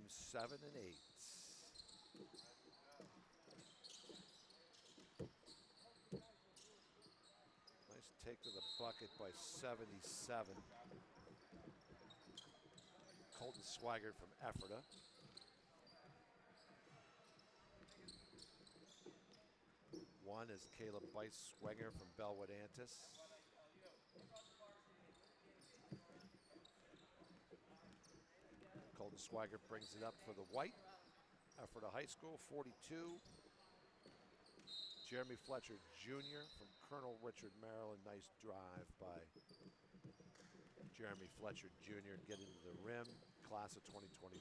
teams 7 and 8. Nice take to the bucket by 77. Colton Swigert from Ephrata. One is Caleb Bice-Swenger from Bellwood Antis. Colton Swigert brings it up for the White. Ephrata High School, 42. Jeremy Fletcher Jr. from Colonel Richard, Maryland. Nice drive by Jeremy Fletcher Jr. Getting to the rim, class of 2024.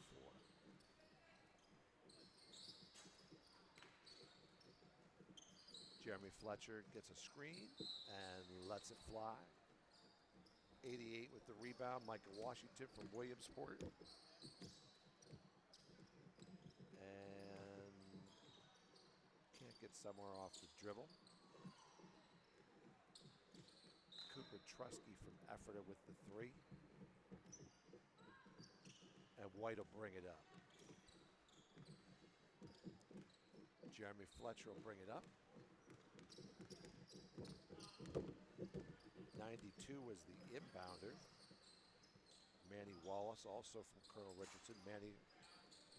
Jeremy Fletcher gets a screen and lets it fly. 88 with the rebound, Micah Washington from Williamsport. And can't get somewhere off the dribble. Cooper Trusky from Ephrata with the three. And White will bring it up. Jeremy Fletcher will bring it up. 92 was the inbounder. Manny Wallace, also from Colonel Richardson. Manny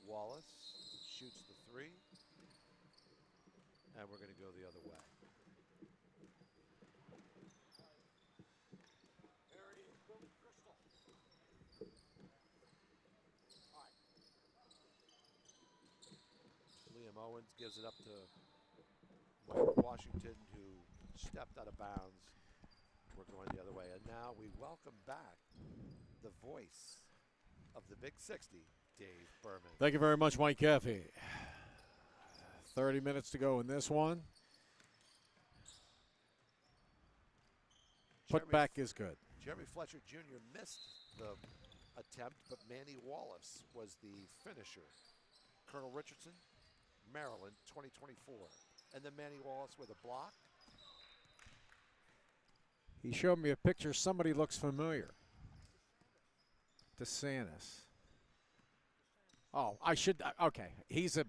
Wallace shoots the three. And we're going to go the other way. Liam Owens gives it up to Mike Washington, who stepped out of bounds. We're going the other way. And now we welcome back the voice of the Big 60, Dave Berman. Thank you very much, Mike Caffey. 30 minutes to go in this one. Putback is good. Jeremy Fletcher Jr. missed the attempt, but Manny Wallace was the finisher. Colonel Richardson, Maryland, 2024. And then Manny Wallace with a block. He showed me a picture. Somebody looks familiar. DeSantis. Oh, I should. Okay. He's a.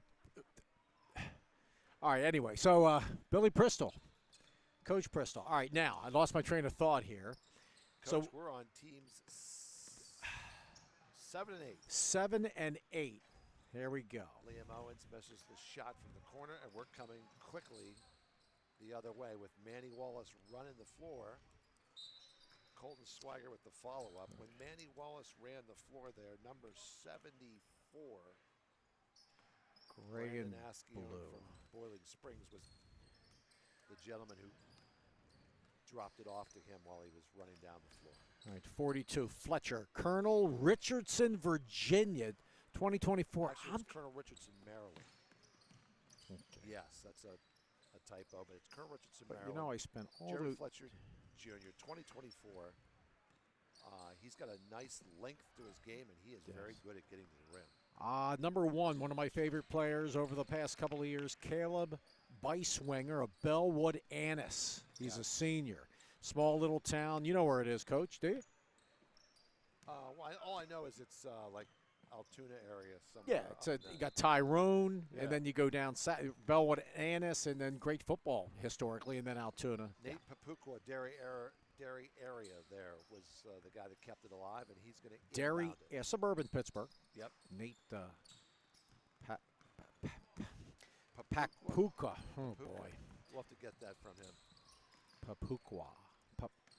All right. Anyway, so Billy Bristol. Coach Bristol. All right. Now, I lost my train of thought here. Coach, so we're on teams 7 and 8. 7 and 8. Here we go. Liam Owens misses the shot from the corner, and we're coming quickly the other way with Manny Wallace running the floor. Colton Swigert with the follow-up. When Manny Wallace ran the floor there, number 74, Reagan Brandon Askew from Boiling Springs was the gentleman who dropped it off to him while he was running down the floor. All right, 42, Fletcher. Colonel Richardson, Virginia, 2024. Actually, it's Colonel Richardson, Maryland. Okay. Yes, that's a typo, but it's Colonel Richardson, But Maryland. you know, I spent all Jerry the Fletcher Jr., 2024. He's got a nice length to his game, and he is very good at getting to the rim. Number one of my favorite players over the past couple of years, Caleb Bice-Swenger of Bellwood Antis. He's a senior. Small little town. You know where it is, Coach, do you? Well, all I know is it's like Altoona area somewhere. Yeah, you got Tyrone, and then you go down Bellwood Antis, and then great football historically, and then Altoona. Nate Papuqua, Derry area there was the guy that kept it alive, and he's going to Derry, suburban Pittsburgh. Yep. Nate Papuqua. Oh, boy. We'll have to get that from him.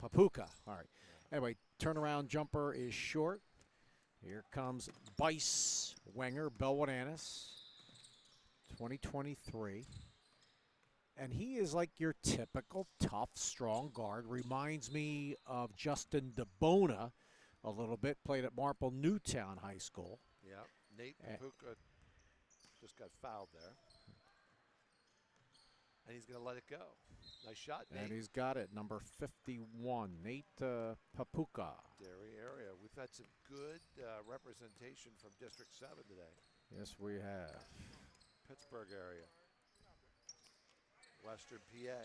Papuka. All right. Yeah. Anyway, turnaround jumper is short. Here comes Bice-Swenger, Bellwood Antis, 2023. And he is like your typical tough, strong guard. Reminds me of Justin DeBona a little bit. Played at Marple Newtown High School. Yeah, Nate Papuka just got fouled there. And he's going to let it go. Nice shot, Nate. And he's got it, number 51, Nate Papuka. Derry area. We've had some good representation from District 7 today. Yes, we have. Pittsburgh area. Western PA.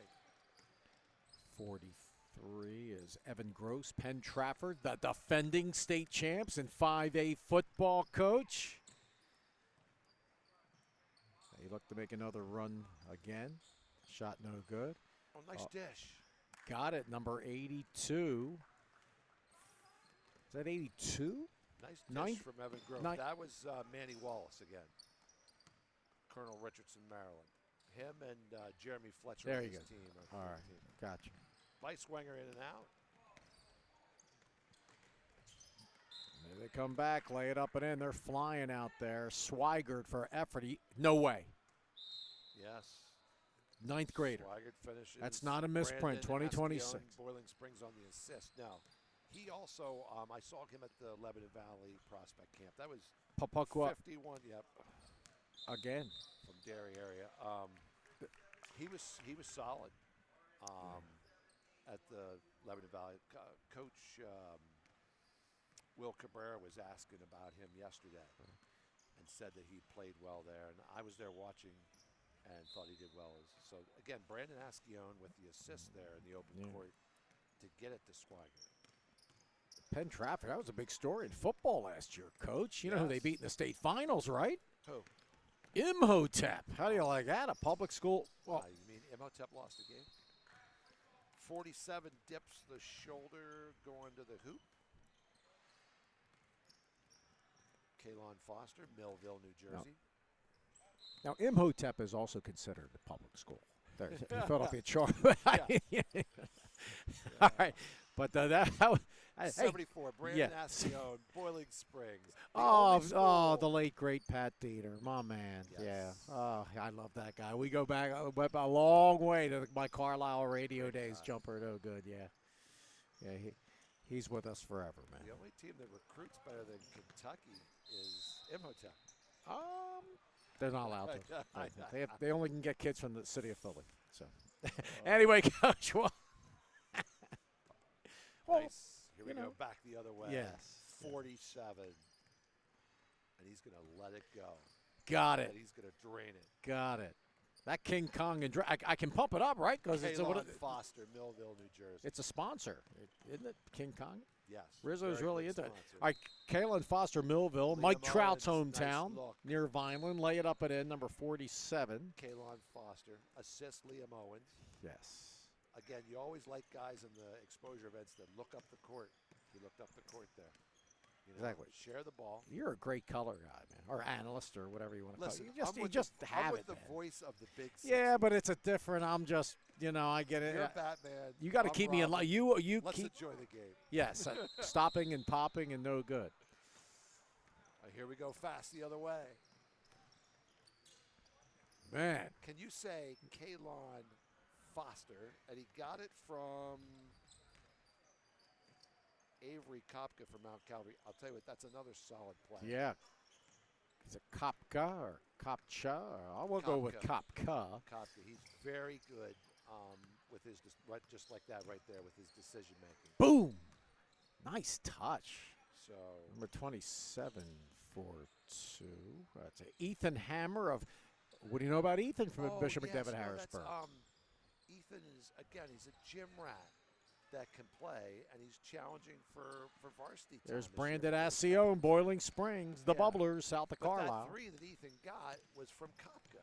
43 is Evan Gross, Penn Trafford, the defending state champs and 5A football coach. looked to make another run again. Shot no good. Oh, nice dish. Got it, number 82. Is that 82? Nice dish from Evan Grove. That was Manny Wallace again. Colonel Richardson, Maryland. Him and Jeremy Fletcher There on you his go. team. All right, gotcha. Light swinger in and out. There they come back, lay it up and in. They're flying out there. Swigert for effort. No way. Yes. Ninth grader. Swigert finishes. That's not a misprint. 2026. Boiling Springs on the assist. No. He also, I saw him at the Lebanon Valley Prospect Camp. That was Papakwa 51. Yep. again. From Derry area. He was solid at the Lebanon Valley. Coach Will Cabrera was asking about him yesterday and said that he played well there. And I was there watching and thought he did well. So, again, Brandon Ascione with the assist there in the open court to get it to Swigert. Penn Trafford, that was a big story in football last year, Coach. You know who they beat in the state finals, right? Who? Imhotep. How do you like that? A public school? Well, You mean Imhotep lost the game? 47 dips the shoulder going to the hoop. Kalon Foster, Millville, New Jersey. Now, Imhotep is also considered a public school. There's Philadelphia Charter. All right. But that 74, Brandon yes. Ascione, Boiling Springs. The late, great Pat Dieter, my man. Yes. Yeah. Oh, I love that guy. We go back a long way to my Carlisle radio days. Jumper, no good, yeah. Yeah, he's with us forever, man. The only team that recruits better than Kentucky is Imhotep. They're not allowed to. They only can get kids from the city of Philly. So, anyway, Coach, Nice. Here we go back the other way. Yes. 47. And he's going to let it go. Got it. And he's going to drain it. Got it. That King Kong and I can pump it up, right? Because it's Foster, Millville, New Jersey. It's a sponsor, isn't it? King Kong. Yes. Rizzo's really into it. All right, Kalon Foster, Millville. Mike Trout's hometown, near Vineland. Lay it up and in, number 47. Kalon Foster. Assist Liam Owens. Yes. Again, you always like guys in the exposure events that look up the court. He looked up the court there. Exactly. Share the ball. You're a great color guy, man, or analyst, or whatever you want to call it. You just have it, the voice of the big six. Yeah, but it's a different. I'm just, I get it. You're Batman. You got to keep me in line. You Let's keep. enjoy the game. Yes, stopping and popping and no good. Here we go fast the other way. Man. Can you say Kalon Foster, and he got it from Avery Kopka from Mount Calvary. I'll tell you what, that's another solid play. Yeah. Is it Kopka or Kopcha? I will go with Kopka. Kopka. He's very good with his, just like that right there with his decision making. Boom. Nice touch. So number 27 for 2. That's Ethan Hammer of, what do you know about Ethan from Bishop McDevitt Harrisburg? Ethan is, again, he's a gym rat that can play, and he's challenging for varsity time. There's Brandon Ascione, Boiling Springs, the Bubblers, south of Carlisle. That 3 that Ethan got was from Kopka.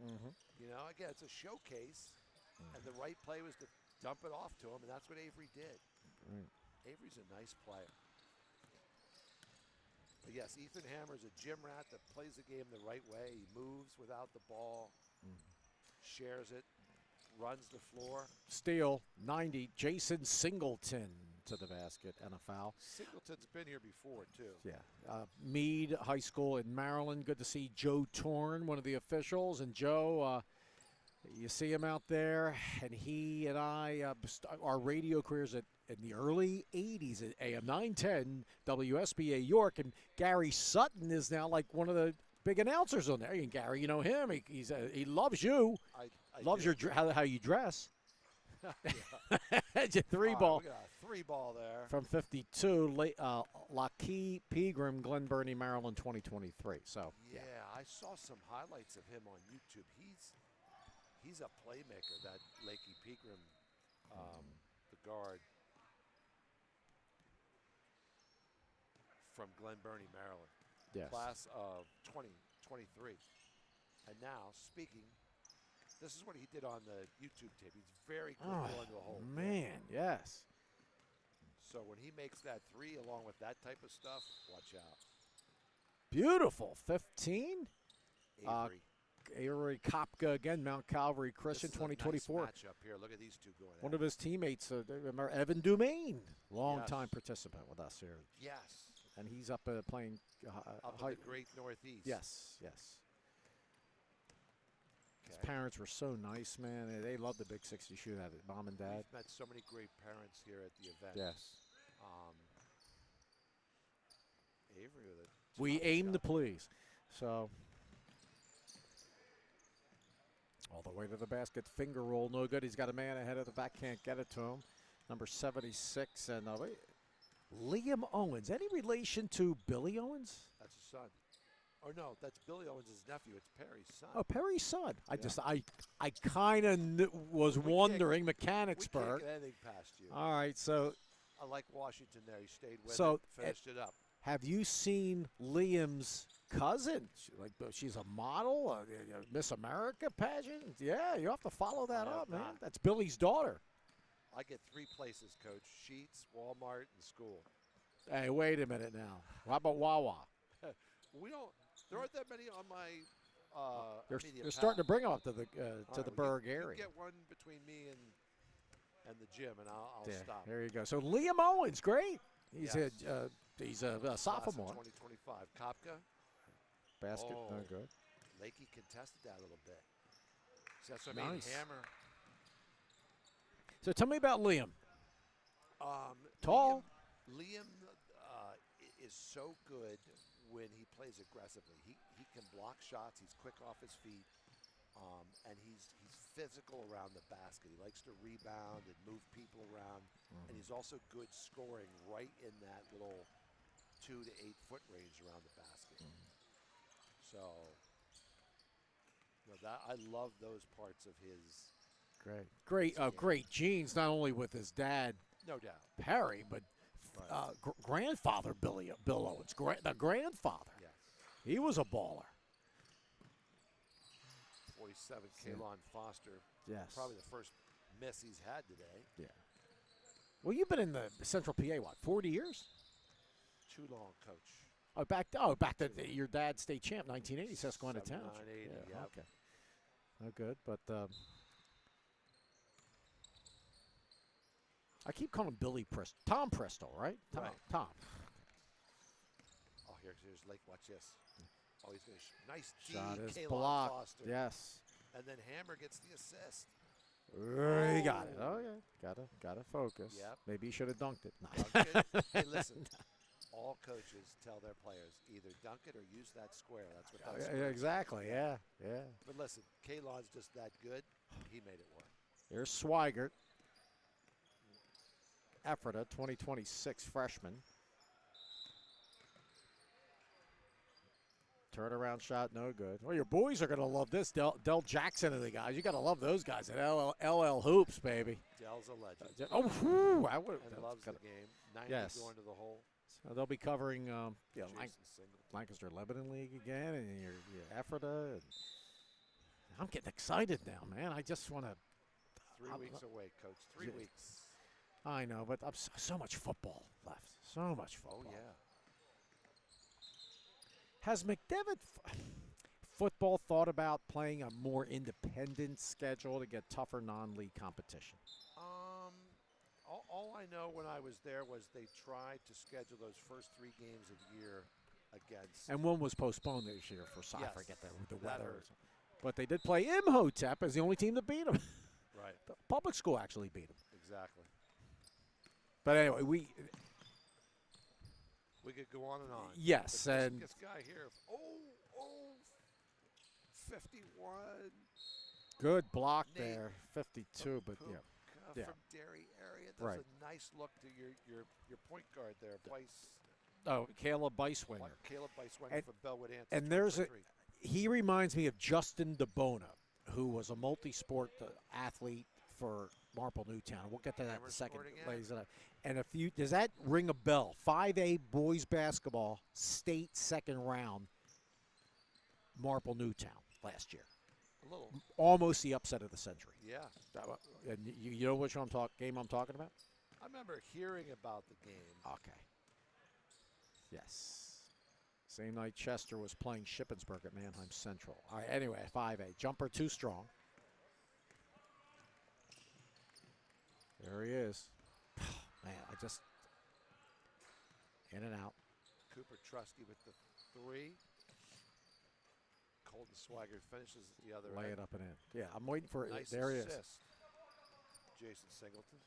Again, it's a showcase, and the right play was to dump it off to him, and that's what Avery did. Avery's a nice player. But yes, Ethan Hammer is a gym rat that plays the game the right way. He moves without the ball, shares it, runs the floor. Steal, 90, Jason Singleton to the basket and a foul. Singleton's been here before, too. Yeah. Meade High School in Maryland. Good to see Joe Torn, one of the officials. And Joe, you see him out there, and he and I, our radio careers in the early 80s at AM 910, WSBA York, and Gary Sutton is now like one of the big announcers on there. And Gary, you know him. He loves you. I loves do. how you dress. It's a 3-ball. We got a 3-ball there. From 52, Laquis Pegram, Glen Burnie, Maryland, 2023. So yeah, I saw some highlights of him on YouTube. He's a playmaker, that Laquis Pegram, the guard from Glen Burnie, Maryland. Yes. Class of 2023. And now, speaking, this is what he did on the YouTube tape. He's very quick Oh, going to the hole. man, yes. So when he makes that three along with that type of stuff, watch out. Beautiful. 15. Avery. Avery Kopka again, Mount Calvary Christian, This is a nice 2024. matchup here. Look at these two going One at of his teammates, remember Evan Dumaine, long-time Yes. participant with us here. it. Yes. And he's up playing Up in the great Northeast. Yes, yes. His Okay. parents were so nice, man. They loved the Big 60 shootout. Mom and Dad. We've met so many great parents here at the event. Yes. Avery with it. We aim to please. So, all the way to the basket. Finger roll, no good. He's got a man ahead of the back. Can't get it to him. Number 76. And Liam Owens. Any relation to Billy Owens? That's his son. Or no, that's Billy Owens' nephew. It's Perry's son. Oh, Perry's son. Yeah. I kind of was wondering. We can't Mechanicsburg. get anything past you. All right, so I like Washington there. He stayed with So, it, finished it up. have you seen Liam's cousin? She's a model, Miss America pageant. Yeah, you have to follow that I have up, man. not. That's Billy's daughter. I get 3 places, Coach. Sheets, Walmart, and school. Hey, wait a minute now. How about Wawa? We don't. There aren't that many on my immediate They're path. starting to bring them up to the All right, Berg you area. get one between me and the gym, and I'll Yeah, stop. there you go. So Liam Owens, great. He's Yes. he's a Class of sophomore. 2025. Kopka, Basket, no Oh. good. Lakey contested that a little bit. So that's what I mean. Nice. Hammer. So tell me about Liam. Tall. Liam is so good when he plays aggressively. He can block shots. He's quick off his feet, and he's physical around the basket. He likes to rebound and move people around, and he's also good scoring right in that little 2 to 8 foot range around the basket. So, that I love those parts of his. Great genes, not only with his dad No doubt. Perry, but grandfather Bill Owens, the grandfather. Yes. He was a baller. 47, Kalon Foster. Yes. Probably the first miss he's had today. Yeah. Well, you've been in the Central PA, 40 years? Too long, Coach. Back to your dad's state champ, 1980, Susquehanna Township. 79, 80, Yeah, yep. okay. No good, but I keep calling him Billy Bristol. Tom Bristol, right? Right. Tom. Oh, here's Lake. Watch this. Oh, he's going to nice D, Shot is Kalon blocked. Foster. Yes. And then Hammer gets the assist. He got it. Oh yeah. Gotta focus. Yep. Maybe he should have dunked it. Dunk it. Hey, listen. All coaches tell their players either dunk it or use that square. That's what that square is. Exactly. Yeah. Yeah. But listen, Kalon's just that good. He made it work. Here's Swigert. Ephrata, 2026 freshman. Turnaround shot, no good. Well, your boys are going to love this. Del Jackson and the guys. You got to love those guys at LL Hoops, baby. Dell's a legend. Oh, whew, I would. And loves the game. 90 Yes. going to the hole. So they'll be covering Jason Singleton. Lancaster Lebanon League again, and your Ephrata. And I'm getting excited now, man. I just want to. 3 weeks away, Coach. 3 Yeah. weeks. I know, but I'm so much football left. So much Oh, football. yeah. Has McDevitt football thought about playing a more independent schedule to get tougher non-league competition? All I know when I was there was they tried to schedule those first 3 games of the year against. And one was postponed this year for I Yes, forget the that weather. hurt. But they did play Imhotep as the only team to beat them. Right. The public school actually beat them. Exactly. But anyway, We could go on and on. yes, But and this guy here, 51. good block Nate there, 52. But Pook, yeah, yeah. From Derry area. That's Right. a nice look to your point guard there, Bryce. Oh, Caleb Beiswinger. Caleb Beiswinger And- from Bellwood Hampton. and there's a- 3. He reminds me of Justin DeBona, who was a multi-sport athlete for Marple Newtown. We'll get to that in Hammer a second, scored again. ladies and gentlemen. And if you does that ring a bell? 5A boys basketball, state second round, Marple Newtown. last year. A little. Almost the upset of the century. Yeah. And you know which game I'm talking about? I remember hearing about the game. Okay. Yes. Same night Chester was playing Shippensburg at Mannheim Central. All right, anyway, 5A. Jumper too strong. There he is. Man, I just... In and out. Cooper Trusky with the 3. Colton Swigert finishes the other Lay end. it up and in. Yeah, I'm waiting for it. Nice There he is. assist. Jason Singleton.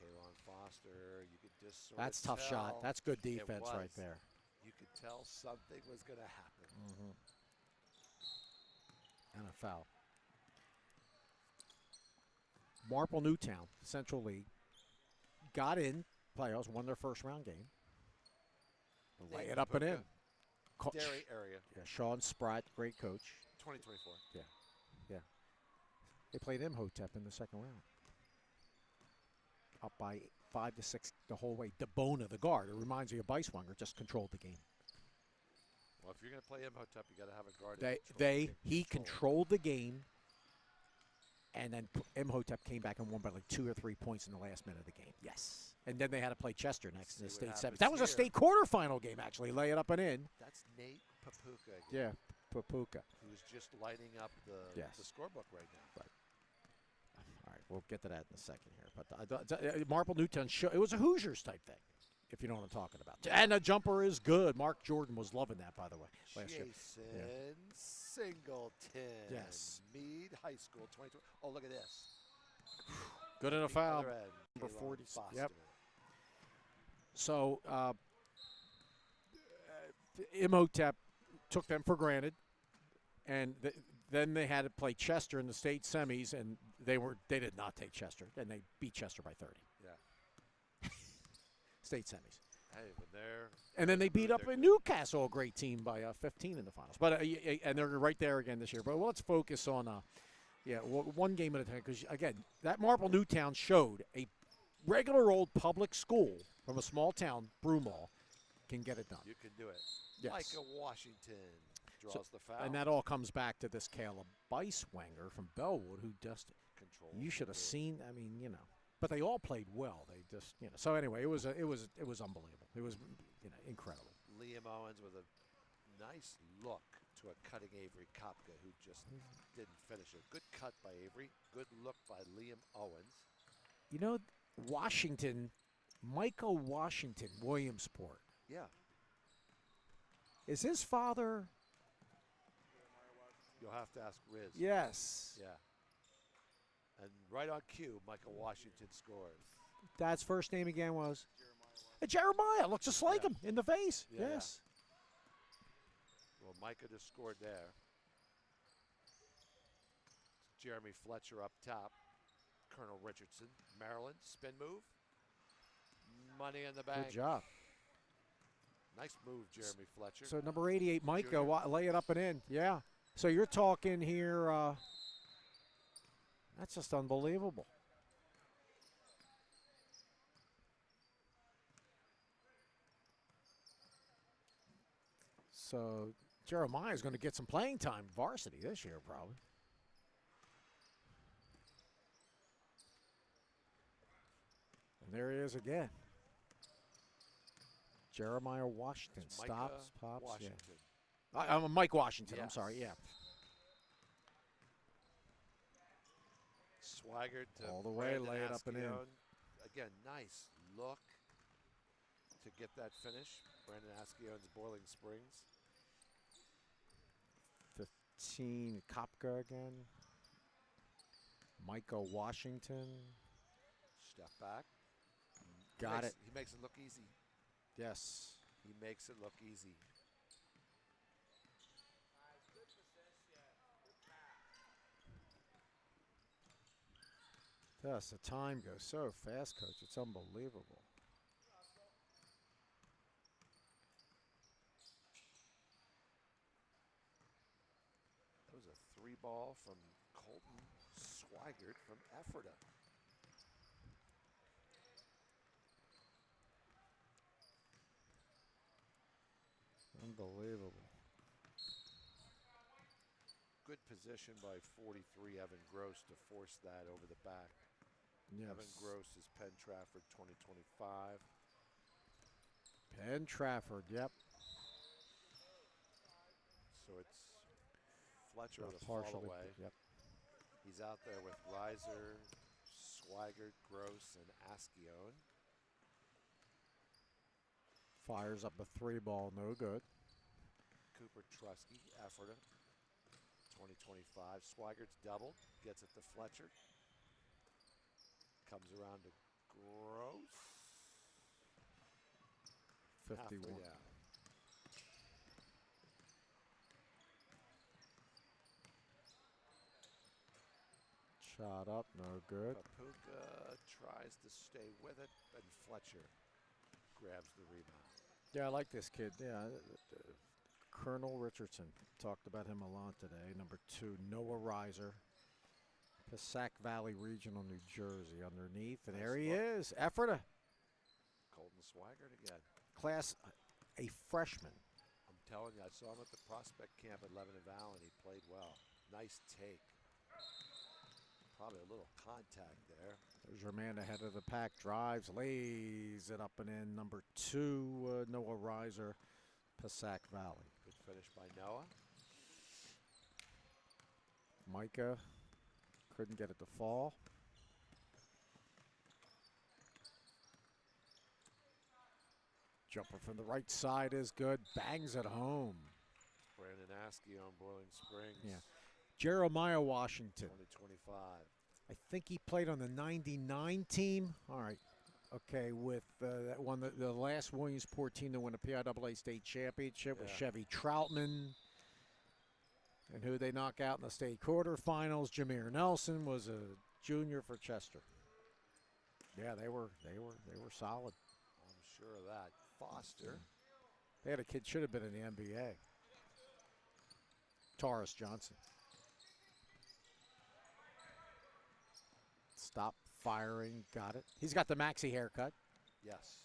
Kalon Foster. You could just sort That's of tough shot. tell That's good it defense right was. there. You could tell something was going to happen. And a foul. Marple Newtown, Central League, got in playoffs, won their first round game. Lay it up and in. Dairy area. Yeah, Sean Spratt, great coach. 2024. Yeah. They played Imhotep in the second round. Up by 5-6 the whole way. DeBona, the guard, it reminds me of Beiswanger, just controlled the game. Well, if you're going to play Imhotep, you got to have a guard. He controlled the game, and then Imhotep came back and won by like 2 or 3 points in the last minute of the game. Yes. And then they had to play Chester next in the state semis. That was a state quarterfinal game, actually. Lay it up and in. That's Nate Papuka. Yeah, Papuka. Who's just lighting up the scorebook right now. Right. All right, we'll get to that in a second here. But Marple Newtown, it was a Hoosiers type thing, if you know what I'm talking about. And the jumper is good. Mark Jordan was loving that, by the way, last year. Jason Singleton. Yes. Meade High School, 22. Oh, look at this. Good in a foul. Other end, Number Kalon 40. Foster. Yep. So Imhotep took them for granted, and then they had to play Chester in the state semis, and they did not take Chester, and they beat Chester by 30. Yeah. State semis. Hey, when they're And then they beat up a Newcastle, a great team, by 15 in the finals. But and they're right there again this year. But let's focus on one game at a time, because again, that Marple Newtown showed a regular old public school from a small town, Broomall, can get it done. You can do it. Yes. Micah Washington draws the foul. And that all comes back to this Caleb Beiswanger from Bellwood, who just control. You should have seen. I mean, but they all played well. They just, So anyway, it was unbelievable. It was, incredible. Liam Owens with a nice look to a cutting Avery Kopka, who just didn't finish it. Good cut by Avery. Good look by Liam Owens. Washington, Micah Washington, Williamsport. Yeah. Is his father? You'll have to ask Riz. Yes. Yeah. And right on cue, Micah Washington scores. Dad's first name again was? Jeremiah. Looks just like him in the face. Yeah, yes. Yeah. Well, Micah just scored there. Jeremy Fletcher up top. Colonel Richardson. Maryland. Spin move. Money in the bank. Good job. Nice move, Jeremy Fletcher. So number 88, Micah, lay it up and in. Yeah. So you're talking here, that's just unbelievable. So Jeremiah is going to get some playing time, varsity this year probably. And there he is again. Jeremiah Washington stops, pops. Washington. Yeah. I'm Mike Washington. Yes. I'm sorry. Yeah. Swigert to all the way, Brandon lay it up and in. Again, nice look to get that finish. Brandon Askeon's Boiling Springs. 15, Kopka again. Micah Washington. Step back. Got it. He makes it look easy. Yes. He makes it look easy. Yes, the time goes so fast, Coach. It's unbelievable. That was a 3-ball from Colton Swigert from Ephrata. Unbelievable. Good position by 43 Evan Gross to force that over the back. Yes. Evan Gross is Penn Trafford 2025. Penn Trafford, yep. So it's Fletcher with a Partially, fall away. yep. He's out there with Reiser, Swigert, Gross, and Askeon. Fires up a 3-ball, no good. Cooper Trusky, Ephrata, 2025. Swigert's doubled, gets it to Fletcher. Comes around to Gross. 51. Halfway down. Shot up, no good. Papuka tries to stay with it, and Fletcher grabs the rebound. Yeah, I like this kid. Yeah, Colonel Richardson. Talked about him a lot today. Number 2, Noah Reiser. Passaic Valley Regional, New Jersey. Underneath, and Nice there he look. is. Ephrata. Colton Swigert again. Class, a freshman. I'm telling you, I saw him at the prospect camp at Lebanon Valley, and he played well. Nice take. Probably a little contact there. There's your man ahead of the pack. Drives, lays it up and in. Number 2, Noah Reiser, Passaic Valley. Good finish by Noah. Micah couldn't get it to fall. Jumper from the right side is good. Bangs it home. Brandon Askeon, Boiling Springs. Yeah. Jeremiah Washington. 2025. I think he played on the 99 team. All right. Okay, with that one, the last Williamsport team to win a PIAA state championship with Yeah. Chevy Troutman. And who they knock out in the state quarterfinals. Jameer Nelson was a junior for Chester. Yeah, they were solid. I'm sure of that. Foster. They had a kid should have been in the NBA. Taurus Johnson. Stop firing. Got it. He's got the maxi haircut. Yes.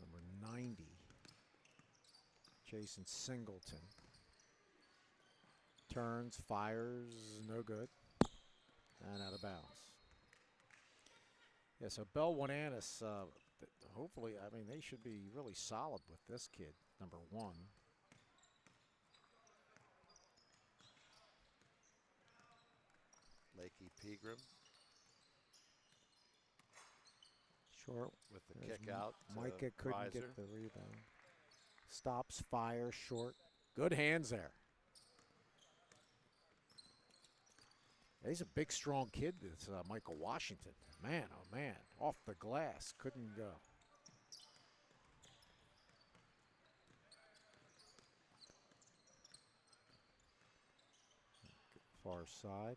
Number 90. Jason Singleton. Turns, fires, no good. And out of bounds. Yeah, so Bell Wananis, hopefully, I mean, they should be really solid with this kid, number 1. Lakey Pegram Short. with the There's kick out. to Micah couldn't Reiser. get the rebound. Stops, fires, short. Good hands there. He's a big, strong kid, this Michael Washington. Man, oh man, off the glass, couldn't go. Far side.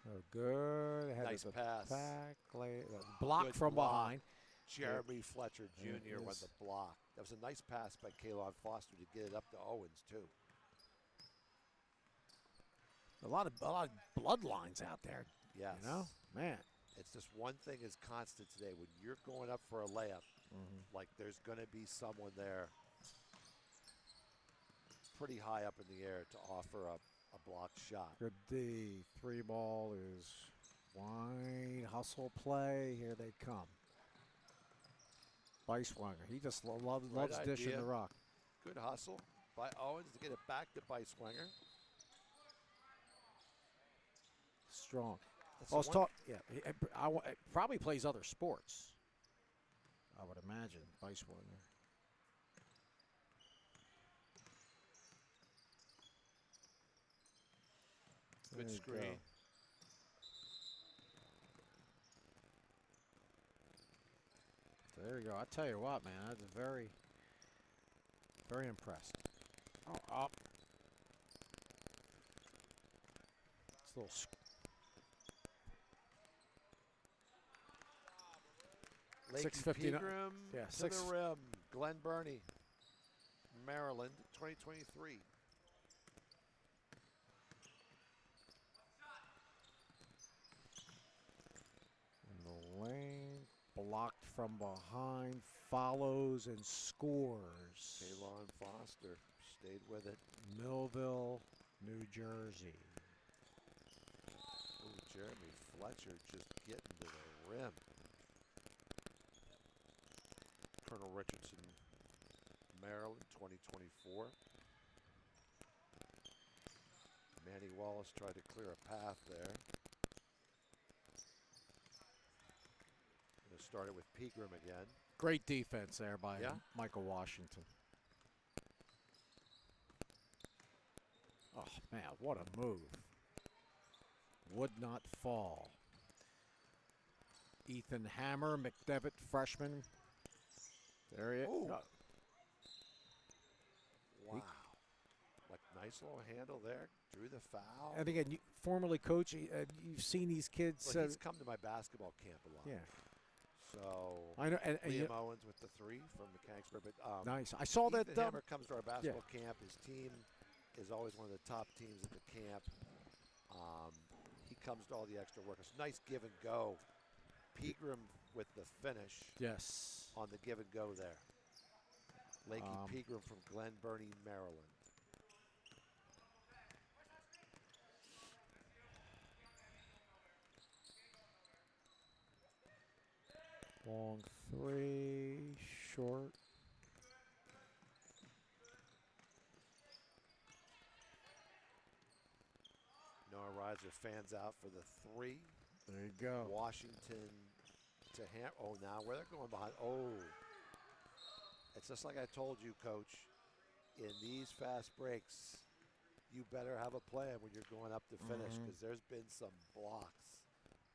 Oh, good. Ahead Nice of the pass. pack. Block Good from block. behind. Jeremy Fletcher There it Jr. won is. the block. That was a nice pass by Kalon Foster to get it up to Owens, too. A lot of bloodlines out there. Yes. You know, man. It's just one thing is constant today. When you're going up for a layup, like there's going to be someone there pretty high up in the air to offer up a blocked shot. Good D. 3-ball is wide. Hustle play. Here they come. Beiswanger. He just loves dishing idea. the rock. Good hustle by Owens to get it back to Beiswanger. Strong. That's I was the one- talking. Yeah, he probably plays other sports. I would imagine Beiswanger. Good There you screen. go. There you go. I tell you what, man, that's very, very impressed. Oh, up. It's a little. Lakey 6:59. Pegram Yeah, to six- the rim. Glen Burney, Maryland, 2023. lane. Blocked from behind. Follows and scores. Kalon Foster stayed with it. Millville, New Jersey. Ooh, Jeremy Fletcher just getting to the rim. Colonel Richardson, Maryland, 2024. Manny Wallace tried to clear a path there. Going to start it with Pegram again. Great defense there by Yeah. Michael Washington. Oh, man, what a move. Would not fall. Ethan Hammer, McDevitt, freshman. There he is. Ooh. Oh, Wow. Like nice little handle there. Drew the foul. and again, formerly coach, you've seen these kids. Well, he's come to my basketball camp a lot. Yeah. So I know. And Liam Owens with the 3 from Mechanicsburg. But nice. I saw that. Ethan Hammer comes to our basketball camp. His team is always one of the top teams at the camp. He comes to all the extra work. It's nice give and go. Pegram with the finish Yes. on the give and go there. Lakey Pegram from Glen Burnie, Maryland. Long 3, short. Noah Reiser fans out for the 3. There you go. Washington to Oh, now where they're going behind. Oh, it's just like I told you, Coach. In these fast breaks, you better have a plan when you're going up to finish because there's been some blocks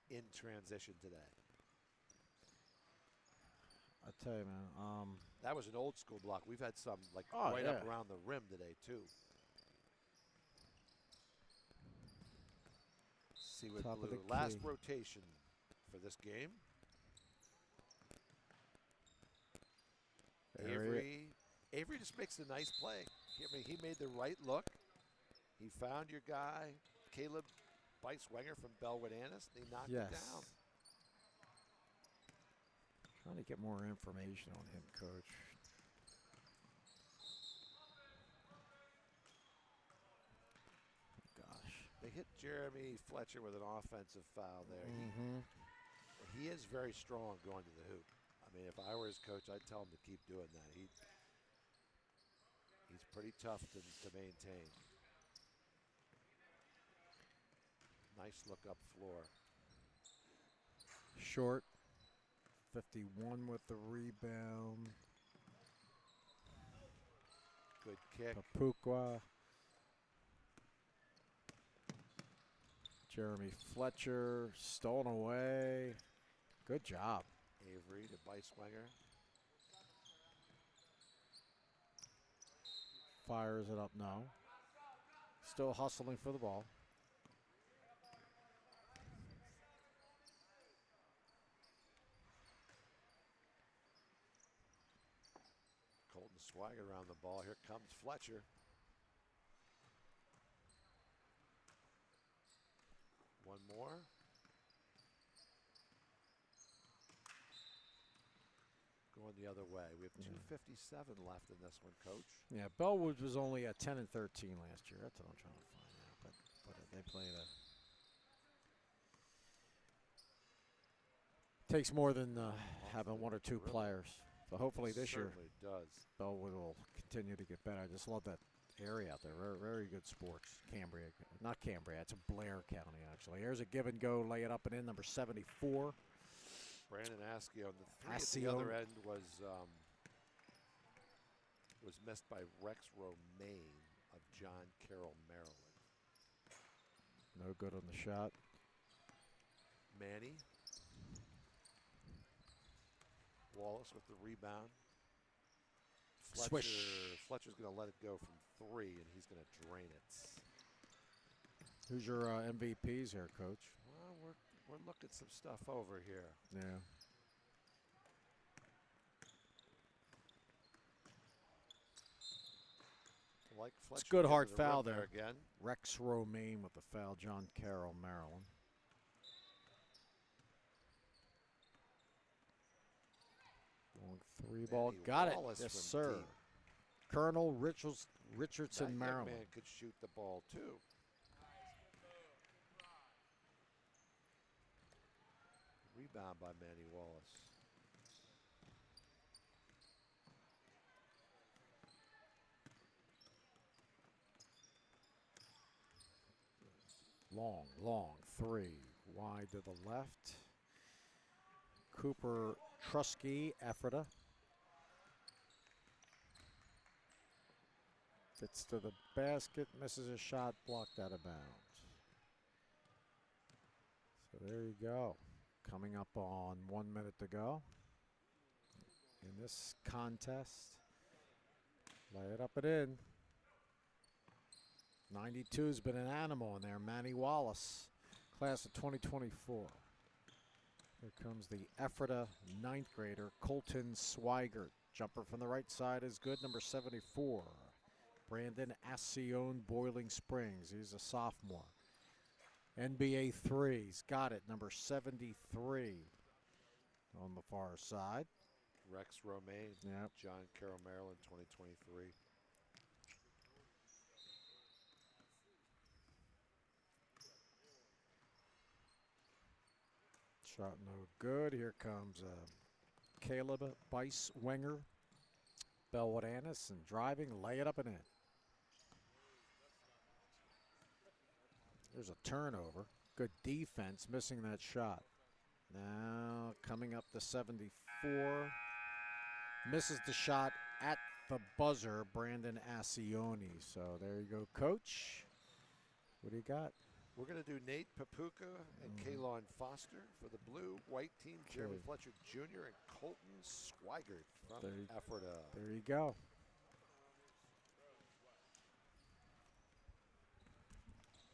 in transition today. I tell you, man. That was an old school block. We've had some like Oh, right yeah. up around the rim today too. Seawood Top of Blue. the Last key. rotation for this game. Avery just makes a nice play. I mean, he made the right look. He found your guy, Caleb Beiswenger from Bellwood Annis. They knocked it down. Trying to get more information on him, Coach. Gosh. They hit Jeremy Fletcher with an offensive foul there. He is very strong going to the hoop. I mean, if I were his coach, I'd tell him to keep doing that. He's pretty tough to maintain. Nice look up floor. Short. 51 with the rebound. Good kick. Papukwa. Jeremy Fletcher stolen away. Good job. Avery to Beiswenger. Fires it up now. Still hustling for the ball. Colton Swigert around the ball. Here comes Fletcher. One more. Going the other way. We have 2:57 left in this one, Coach. Yeah, Bellwood was only at 10 and 13 last year. That's what I'm trying to find out. But they played a. Takes more than having 1 or 2 players. So hopefully this year, Certainly does. Bellwood will continue to get better. I just love that area out there. Very, very good sports. Cambria, not Cambria. It's Blair County actually. Here's a give and go. Lay it up and in. Number 74. Brandon Askew on the 3 at the other end was missed by Rex Romaine of John Carroll, Maryland. No good on the shot. Manny. Wallace with the rebound. Swish. Fletcher's going to let it go from 3, and he's going to drain it. Who's your MVPs here, Coach? Well, we're looking some stuff over here. Yeah. Like Fletcher. It's good getting hard to the foul rim there. again. Rex Romaine with the foul. John Carroll, Maryland. 3 ball. Manny Got it. Wallace Yes, from sir. deep. Colonel That Richardson, young Maryland. man could shoot the ball too. Rebound by Manny Wallace. Long 3. Wide to the left. Cooper Trusky, Ephrata. Gets to the basket, misses a shot, blocked out of bounds. So there you go. Coming up on 1 minute to go in this contest. Lay it up and in. 92's been an animal in there. Manny Wallace, class of 2024. Here comes the Ephrata 9th grader, Colton Swigert. Jumper from the right side is good, number 74. Brandon Ascione, Boiling Springs. He's a sophomore. NBA 3's got it, number 73 on the far side. Rex Romaine, Yep. John Carroll, Maryland, 2023. Shot no good. Here comes Caleb Wenger, Bellwood Annis, and driving, lay it up and in. There's a turnover. Good defense, missing that shot. Now coming up to 74. Misses the shot at the buzzer, Brandon Ascione. So there you go, Coach. What do you got? We're going to do Nate Papuka and Kalon Foster for the blue. White team, Jeremy Okay. Fletcher Jr. and Colton Swigert from There you- Ephrata. There you go.